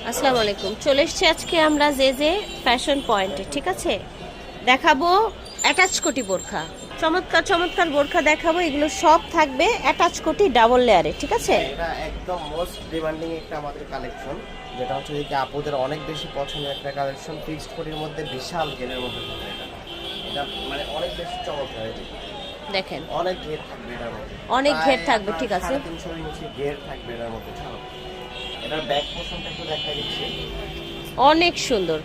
আসসালামু আলাইকুম। চলে এসেছি আজকে আমরা যে ফ্যাশন পয়েন্টে, ঠিক আছে? দেখাবো অ্যাটাচ কোটি বোরখা, চমৎকার চমৎকার বোরখা দেখাবো। এগুলো সব থাকবে অ্যাটাচ কোটি ডাবল লেয়ারে, ঠিক আছে? এটা একদম মোস্ট ডিমান্ডিং একটা আমাদের কালেকশন, যেটা হচ্ছে যে আপুদের অনেক বেশি পছন্দের একটা কালেকশন। ফিক্সড কোটির মধ্যে বিশাল ঘেরের মধ্যে থাকবে এটা। এটা মানে অনেক বেশি চমৎকার। দেখেন অনেক ঘের থাকবে এটার মধ্যে, অনেক ঘের থাকবে, ঠিক আছে? 350 ইঞ্চি ঘের থাকবে এটার মধ্যে। ছাড়ো এটার ব্যাক পোর্শনটা একটু দেখা দিচ্ছি, অনেক সুন্দর।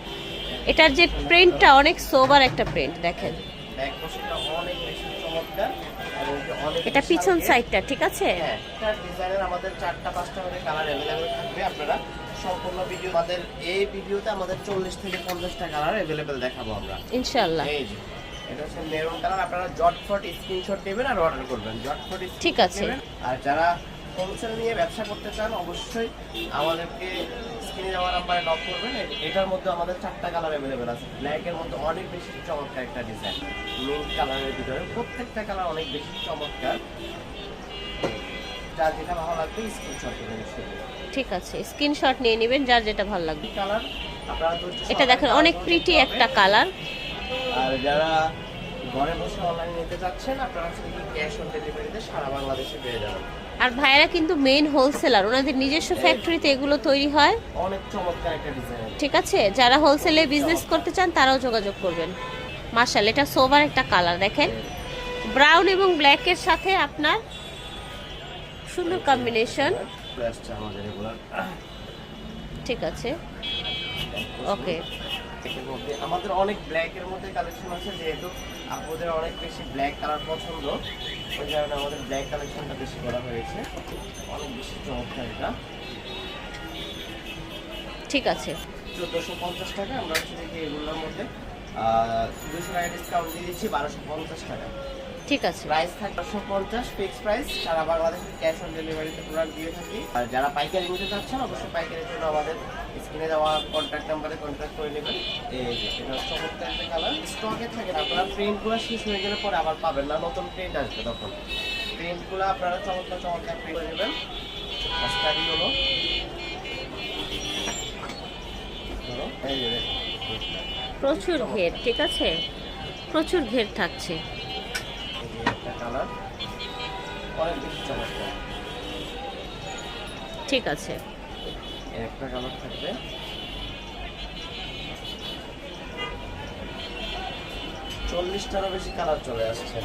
এটার যে প্রিন্টটা অনেক সোবার একটা প্রিন্ট, দেখেন। ব্যাক পোর্শনটা অনেক বেশি চমৎকার এবং অনেক এটা বিশাল পিছন ঘের। সাইডটা, ঠিক আছে? হ্যাঁ, এটার ডিজাইনের আমাদের 4টা 5টা করে কালার अवेलेबल থাকবে। আপনারা সম্পূর্ণ ভিডিও আমাদের এই ভিডিওতে আমাদের 40 থেকে 50টা কালার अवेलेबल দেখাবো আমরা ইনশাআল্লাহ। এই যে এটা হচ্ছে মেরুন কালার। আপনারা জটফট স্ক্রিনশট নেবেন আর অর্ডার করবেন। জটফট ঠিক আছে। আর যারা হোলসেল নিয়ে ব্যবসা করতে চান অবশ্যই আমাদেরকে স্ক্রিনে দেওয়া নাম্বারে নক করবেন। এটার মধ্যে আমাদের 4টা কালার अवेलेबल আছে। ব্ল্যাক এর মধ্যে অনেক বেশি চমৎকার একটা ডিজাইন, মিন্ট কালারের ভিতরে প্রত্যেকটা কালার অনেক বেশি চমৎকার। যার যেটা ভালো লাগবে স্ক্রিনশট নেবেন। ঠিক আছে, স্ক্রিনশট নিয়ে নেবেন যার যেটা ভালো লাগবে। কালার আপনারা এটা দেখেন অনেক প্রিটি একটা কালার। আর যারা ঘরে বসে অনলাইন নিতে যাচ্ছেন আপনারা শুধু ক্যাশ অন ডেলিভারিতে সারা বাংলাদেশে পেয়ে যাবেন। আর ভাইয়েরা কিন্তু মেইন হোলসেলার, ওনাদের নিজস্ব ফ্যাক্টরিতে এগুলো তৈরি হয়। অনেক চমৎকার একটা ডিজাইন, ঠিক আছে, যারা হোলসেলে বিজনেস করতে চান তারাও যোগাযোগ করবেন। মাশাআল্লাহ, এটা সোবার একটা কালার, দেখেন ব্রাউন এবং ব্ল্যাকের সাথে আপনার সুন্দর কম্বিনেশন। আসছে আমাদের রেগুলার। ঠিক আছে, ওকে। এর মধ্যে আমাদের অনেক ব্ল্যাক এর মধ্যে কালেকশন আছে, যেহেতু আপনাদের অনেক বেশি ব্ল্যাক কালার পছন্দ, ওই কারণে আমাদের ব্ল্যাক কালেকশনটা বেশি করা হয়েছে। অনেক বেশি চমৎকার এটা। ঠিক আছে, 1450 টাকা। আমরা হচ্ছে যে এগুলোর মধ্যে 200 টাকা ডিসকাউন্ট দিয়ে দিচ্ছি, 1250 টাকা। ঠিক আছে, প্রাইস থাকবে 1250 ফিক্স প্রাইস। সারা বাংলাদেশে ক্যাশ অন ডেলিভারিতে প্রোডাক্ট দিয়ে থাকি। আর যারা পাইকারি নিতে চাচ্ছেন অবশ্যই পাইকারির জন্য আমাদের স্ক্রিনে দেওয়া কন্ট্যাক্ট নাম্বারে কন্ট্যাক্ট করে নেবেন। এই যে এটা চমৎকার একটা কালার স্টকে থাকে না, আপনারা প্রিন্টগুলো শেষ হয়ে গেলে পরে আবার পাবেন না, নতুন প্রিন্ট আসবে তখন। প্রিন্টগুলো আপনারা চমৎকার চমৎকার প্রিন্ট করে নেবেন। সস্তারই হলো এই যে প্রচুর ঘের, ঠিক আছে, প্রচুর ঘের থাকছে। একটা কালার অনেক বেশি চমৎকার। ঠিক আছে, একটা কালার থাকবে 40টারও বেশি কালার চলে আসছে।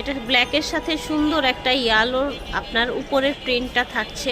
এটার ব্ল্যাকের সাথে সুন্দর একটা ইয়ালোর আপনার উপরের প্রিন্টটা থাকছে।